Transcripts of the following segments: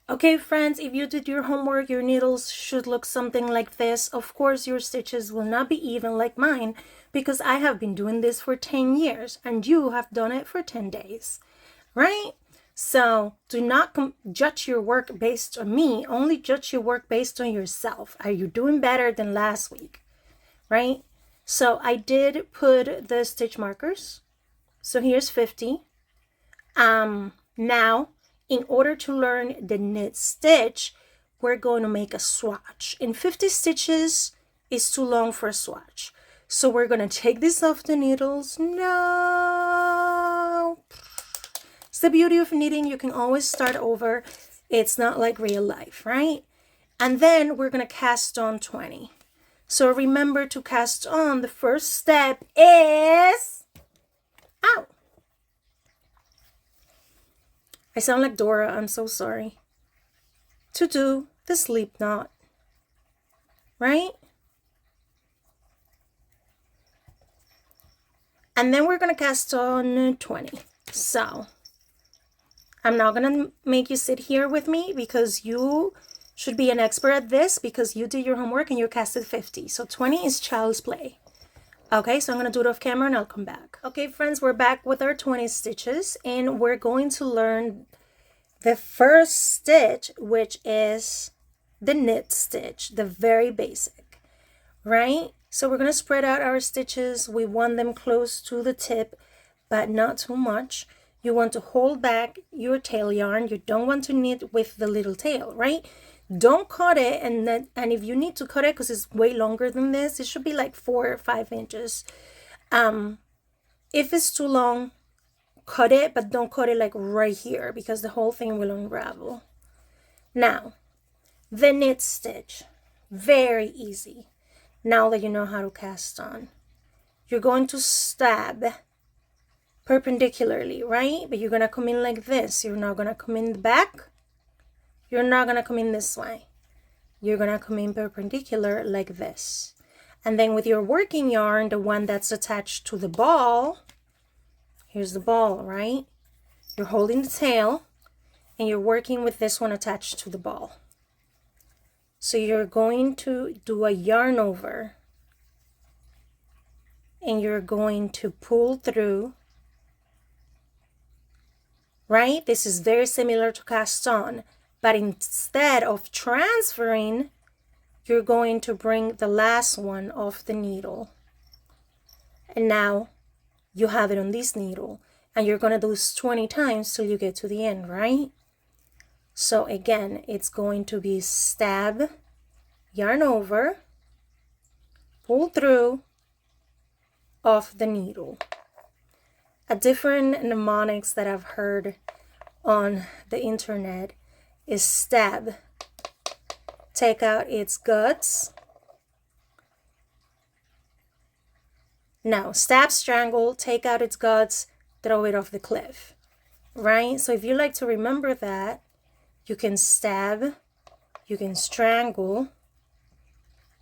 Okay, friends, if you did your homework, your needles should look something like this. Of course, your stitches will not be even like mine because I have been doing this for 10 years and you have done it for 10 days, right? So do not judge your work based on me, only judge your work based on yourself. Are you doing better than last week, right? So I did put the stitch markers. So here's 50. Now, in order to learn the knit stitch, we're going to make a swatch. And 50 stitches is too long for a swatch. So we're going to take this off the needles. No. It's the beauty of knitting. You can always start over. It's not like real life, right? And then we're going to cast on 20. So remember to cast on. The first step is out. I sound like Dora, I'm so sorry. To do the slip knot, right? And then we're gonna cast on 20. So I'm not gonna make you sit here with me because you should be an expert at this because you did your homework and you casted 50. So 20 is child's play. Okay, so I'm gonna do it off camera and I'll come back. Okay, friends, we're back with our 20 stitches and we're going to learn the first stitch, which is the knit stitch, the very basic, right? So we're going to spread out our stitches. We want them close to the tip, but not too much. You want to hold back your tail yarn. You don't want to knit with the little tail, right? Don't cut it, and if you need to cut it because it's way longer than this, it should be like 4 or 5 inches. If it's too long, cut it, but don't cut it like right here because the whole thing will unravel. Now, the knit stitch, very easy. Now that you know how to cast on, you're going to stab perpendicularly, right? But you're gonna come in like this. You're not gonna come in the back. You're not gonna come in this way. You're gonna come in perpendicular like this. And then with your working yarn, the one that's attached to the ball, here's the ball, right? You're holding the tail and you're working with this one attached to the ball. So you're going to do a yarn over and you're going to pull through, right? This is very similar to cast on, but instead of transferring, you're going to bring the last one off the needle. And now you have it on this needle and you're going to do this 20 times till you get to the end, right? So again, it's going to be stab, yarn over, pull through, off the needle. A different mnemonics that I've heard on the internet is stab, take out its guts. No, stab, strangle, take out its guts, throw it off the cliff, right? So if you like to remember that, you can stab, you can strangle,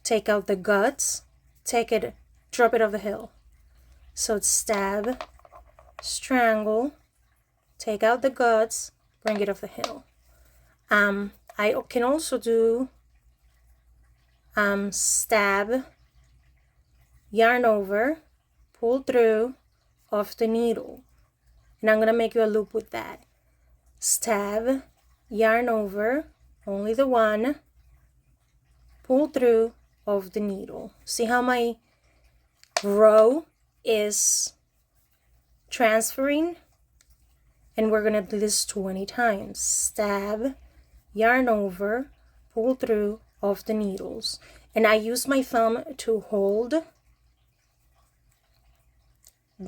take out the guts, drop it off the hill. So it's stab, strangle, take out the guts, bring it off the hill. I can also do stab, yarn over, pull through, off the needle. And I'm going to make you a loop with that. Stab, yarn over, only the one, pull through, off the needle. See how my row is transferring? And we're going to do this 20 times. Stab, yarn over, pull through, off the needles. And I use my thumb to hold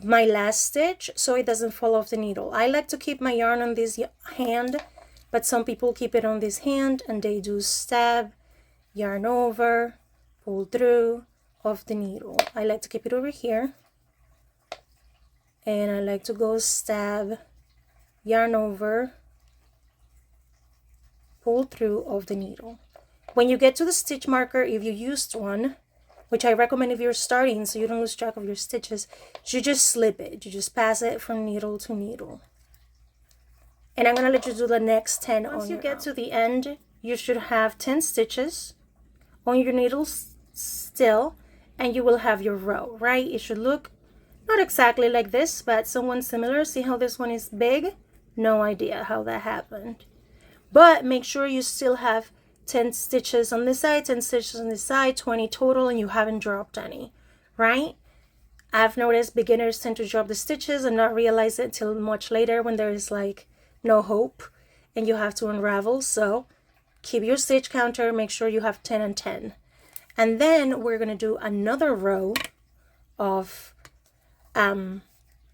my last stitch so it doesn't fall off the needle. I like to keep my yarn on this hand, but some people keep it on this hand and they do stab, yarn over, pull through, off the needle. I like to keep it over here. And I like to go stab, yarn over, pull through, off the needle. When you get to the stitch marker, if you used one, which I recommend if you're starting so you don't lose track of your stitches, you just slip it. You just pass it from needle to needle. And I'm going to let you do the next 10 once you get to the end. You should have 10 stitches on your needles still, and you will have your row, right? It should look not exactly like this, but somewhat similar. See how this one is big? No idea how that happened. But make sure you still have 10 stitches on this side, 10 stitches on this side, 20 total, and you haven't dropped any, right? I've noticed beginners tend to drop the stitches and not realize it till much later when there is like no hope and you have to unravel. So keep your stitch counter, make sure you have 10 and 10. And then we're going to do another row of the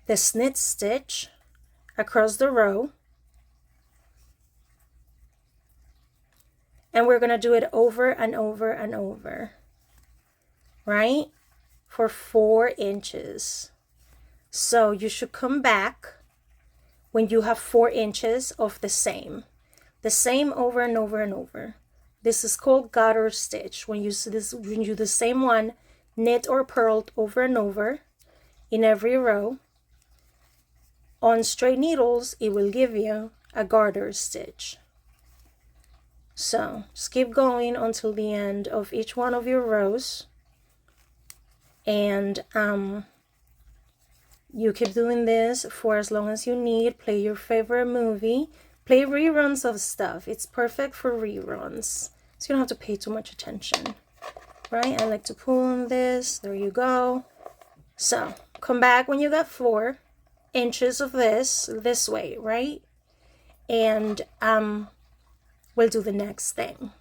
snit stitch across the row. And we're going to do it over and over and over, right? For 4 inches. So you should come back when you have 4 inches of the same over and over and over. This is called garter stitch. When you do the same one, knit or purled over and over in every row. On straight needles, it will give you a garter stitch. So just keep going until the end of each one of your rows. And you keep doing this for as long as you need. Play your favorite movie. Play reruns of stuff. It's perfect for reruns. So you don't have to pay too much attention. Right? I like to pull on this. There you go. So come back when you got 4 inches of this way, right? And we'll do the next thing.